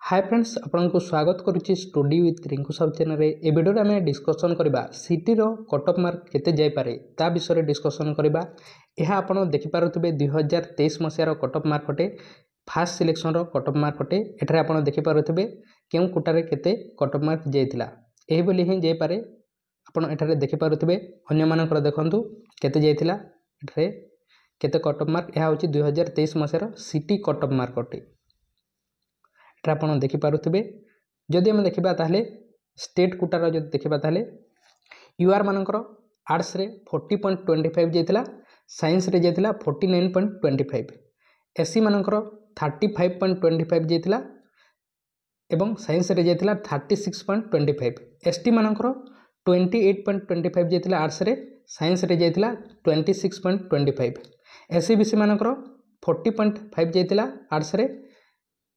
Hi friends आपको स्वागत करुच्ची study with Rinku सब चैनल रे ए वीडियो आम डिस्कसन करबा सीटी रो कट ऑफ मार्क केते जाय पारे ता विषय रे डिस्कसन करबा। यह आपण देखि पारुथिबे 2023 मसिया रो कट ऑफ मार्क अटे फास्ट सिलेक्शन रो कट ऑफ मार्क अटे। एठारे आपण देखि पारुथिबे केउ कोटा रे केते कट ऑफ मार्क जायतिला एही बोली ही जाय पारे। आपण एठारे देखि पारुथिबे अन्य मानकर देखंतु केते जायतिला एठारे केते कट ऑफ मार्क। यह होची 2023 मसिया रो सीटी कट ऑफ मार्क अटे। आप देखिपे जदि आम देखा ताहले स्टेट कोटार जो देखा ताहले यूआर मानकर आर्ट्स रे 40.25 जाइतिला, साइंस रे जाइतिला 49.25, एससी मानकर 35.25 जाइतिला एवं साइंस रे जाइतिला 36.25, एसटी मानकर 28.25 जाइतिला आर्ट्स रे, साइंस रे जाइतिला 26.25, एससी बीसी मानकर 40.5 जाइतिला आर्ट्स रे,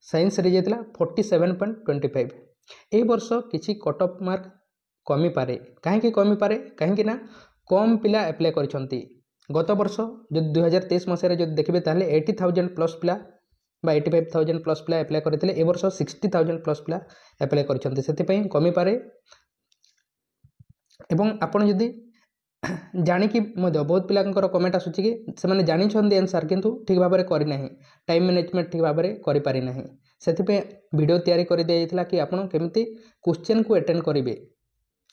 साइंस रे जाइतिला 47.25। ए वर्ष किछि कट ऑफ मार्क कमी पारे। काहेकि कमी पारे कहीं ना कम पिला अप्लाई करिसंती। गत वर्ष जो 2023 मसिया रे जो देखबे ताहले 80,000 प्लस पिला बा 85,000 प्लस पिला अप्लाई करथिले। ए वर्ष 60,000 प्लस पिला अप्लाई करिसंती, सेति पई कमी पारे। एवं आपण जदि जानिकी मध्य बहुत पिलांकर कमेंट आसुची कि से जानी आंसर किंतु ठीक भाव में करना, टाइम मैनेजमेंट ठीक भाव में करें। से वीडियो तैयारी कर दिया जाइतिला कि आपण केमती क्वेश्चन को अटेंड करेंगे,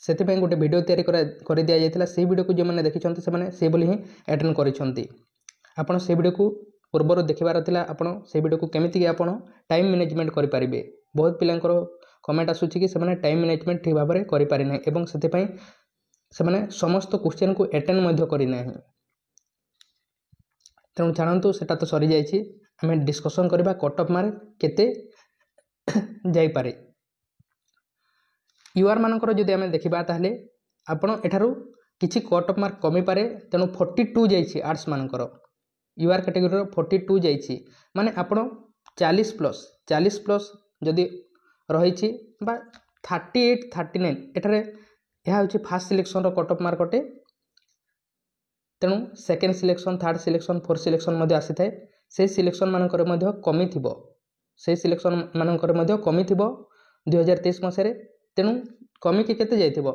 से गोटे वीडियो तैयारी कर दिया जाइतिला। से वीडियो को जो मैंने देखिछंती से बोली ही अटेंड करिसंती। आपण से वीडियो को पूर्वर देखिबार थिला, आपण से वीडियो को केमती आपण टाइम मैनेजमेंट करि पारिबे। बहुत पिलांकर कमेंट आसुची कि से टाइम मैनेजमेंट ठीक भाव में करि पारि नै एवं सेति पई से समस्त क्वेश्चन को अटेंड मध्य करना। तेणु जानतु सेटा तो सरी जाइए। आम डिस्कसन करबा कट ऑफ मार्क केते जाई पारे। यूआर मानकर जदि आम देखा ताहले आपण एठारू किछि कट ऑफ मार्क कमी पारे। तेणु 42 जाइए आर्ट्स मानकर, यूआर कैटेगरी 42 जाइए माने आपण 40 प्लस जदि रही बा 38 39 एठारे यह हूँ fast selection cut off mark अटे। तेणु second selection, third selection, fourth selection आसी थाए। से सिलेक्शन मानकर कमी थिबो, से सिलेक्शन मानकर कमी थिबो 2023 मसिया रे। तेणु कमी कि केते जाइथिबो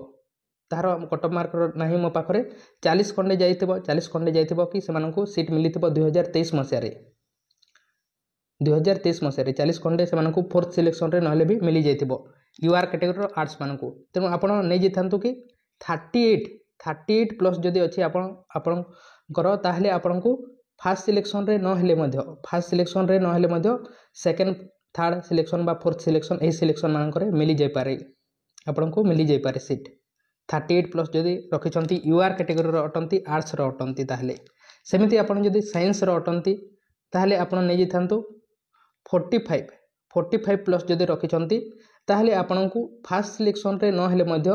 तार कट ऑफ मार्क नाही मो पाखरे 40 खंडे जाइथिबो, 40 खंडे जाइथिबो कि सेमानकु सीट मिलिथिबो 2023 मसिया रे। 2023 मसिया रे 40 खंडे सेमानकु फोर्थ सिलेक्शन रे नहले भी मिली जाइथिबो यूआर कैटेगरी आर्ट्स मानकु। तेणु आपण नै जिथांतु कि 38 प्लस जदि अछि आपणकर ताहले आपणकु फास्ट सिलेक्शन रे नहले मध्य सेकेंड थर्ड सिलेक्शन बा फोर्थ सिलेक्शन एही सिलेक्शन मानकर मिली जाय पारे, आपणकु मिली जाय पारे सीट। 38 प्लस जदि रखिछंती यूआर कैटेगरी रो अटंती, आर्ट्स रो अटंती, ताहले सेमिति आपण जदि साइंस रो अटंती ताहले आपण नै जिथांतु 45 प्लस जदि रखिछंती ताहले आपणकु फास्ट सिलेक्शन रे नहले मध्य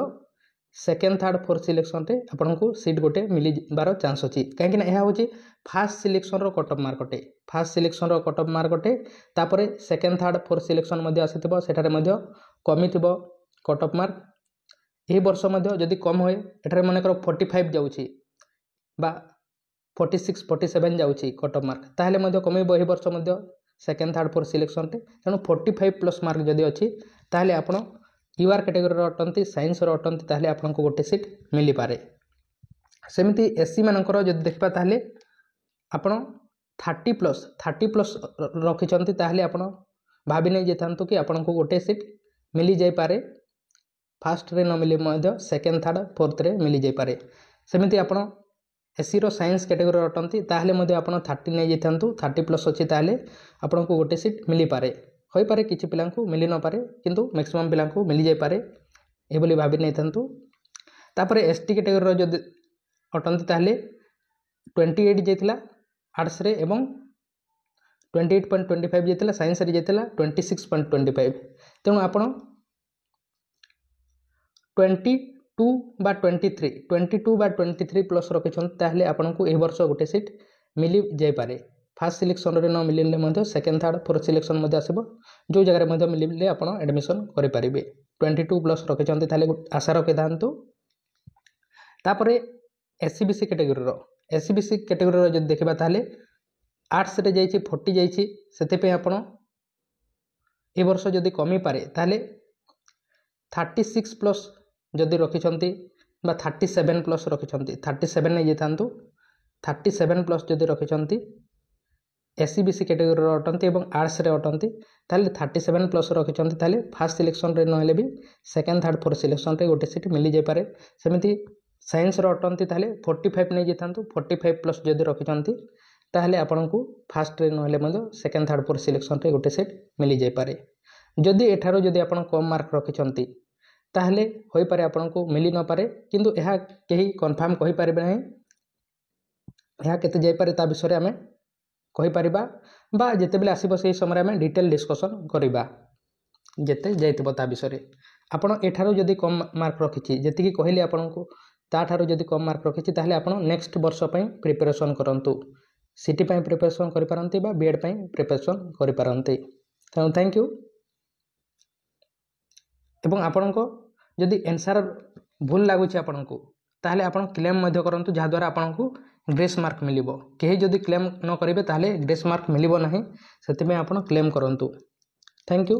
सेकेंड थर्ड फोर्थ सिलेक्शन रे आपणकु सीट गोटे मिली बार चांस अछि। काहेकि ना यह होची फास्ट सिलेक्शन रो कट ऑफ मार्क अटे। फास्ट सिलेक्शन रो कट ऑफ मार्क अटे, तापरे सेकेंड थर्ड फोर्थ सिलेक्शन मध्य आसीथिबो, सेठारे मध्य कमी थिबो कट ऑफ मार्क। एही वर्ष मध्य जदि कम होय एठारे मानेकर 45 जाउची बा 46 47 जाउची कट ऑफ मार्क, ताहले मध्य कमीबो एही वर्ष मध्य सेकेंड थर्ड फोर्थ सिलेक्शन रे। तेणु 45 प्लस मार्क जदि अच्छी ताहले आपण यूआर कैटेगरी अटंती, साइंस अटंती, ताहले आपनको गोटे सीट मिली पारे। सेमिति एससी मानकर जदि देखबा ताहले आपण 30 प्लस रखिछंती ताहले आपण भाबि नै जेथांतु कि आपनको गोटे सीट मिली जाय पारे। फास्ट रे न मिली मध्य सेकेंड थर्ड फोर्थ रे मिली जाय पारे। सेमिति आपण एससी रो साइंस कैटेगरी अटंती ताहले मध्य आपण 30 नै जेथांतु, 30 प्लस अछि ताहले आपनको गोटे सीट मिली पारे। होई पारे किछि पिलांकु मिली न पारे किंतु मैक्सिमम पिलांकु मिली जाय पारे ए बोली भाबि नै थांतु। तापरे एसटी कैटेगरी रो जदि अटंती ताहले 28 जाइतिला आर्ट्स रे एवं 28.25 जाइतिला, साइंस रे जाइतिला 26.25। तेणु आपण 22 बा 23 प्लस रखिछन ताहले आपनको ए वर्ष गोटे सीट मिली जाय पारे। फास्ट सिलेक्शन रे न मिलिले मध्य सेकेंड थर्ड फोर्थ सिलेक्शन मध्य आसीबो, जो जगह मध्य मिलिले आपण एडमिशन करि पारिबे। 22 प्लस रखिछंती ताहले आशा रखि थांतु। तापरे एससीबीसी कैटेगरी रो जदि देखबा ताहले आर्ट्स रे जाइछि 40 जाइछि, सेते पे आपण ए वर्ष जदि कमी पारे ताहले 36 प्लस जदि रखिछंती बा 37 प्लस रखिछंती 37 नहीं जेतांतु 37 प्लस जदि रखिछंती एससीबीसी कैटेगरी अटंती एवं आर्ट्स रे अटंती ताहले 37 प्लस रखिछंती ताहले फर्स्ट सिलेक्शन रे नहेले भी सेकंड थर्ड फोर्थ सिलेक्शन रे गोटे सीट मिली जाय पारे। सेमिति साइंस रो अटंती ताहले 45 नहीं जेतांतु 45 प्लस जदि रखिछंती ताहले आपनकु first ray नहेले मदो second third fourth selection रे गोटे सीट मिली जाय पारे। जदि एठारो जदि आपण कम मार्क रखिछंती ताहले होई पारे आपनकु मिली न पारे किंतु एहा केही कंफर्म कहि पारिबे नाही एहा केते जाय पारे ता विषय रे हमें कहि पारिबा बा जेते बेले आसीबो सेही समय हमें डिटेल डिस्कशन करिबा जेते जायतिबो ता विषय रे। आपण एठारो जदि कम मार्क रखिछि जेति कि कहली आपनकु ता ठारो जदि कम मार्क रखिछि ताहले आपण नेक्स्ट वर्ष पई प्रिपरेशन करंतु सीटी पई प्रिपरेशन करि पारंती बा बीएड पई प्रिपरेशन करि पारंती। Thank you. एवं आपनको जदि आंसर भूल लागुछि आपनकु ताहले आपण क्लेम मध्य करंतु जहा द्वारा आपनकु ग्रेस मार्क मिलिबो। केही जदि क्लेम न करिवे ताहले ग्रेस मार्क मिलिबो नाही सेति में आपण क्लेम करंतु। Thank you.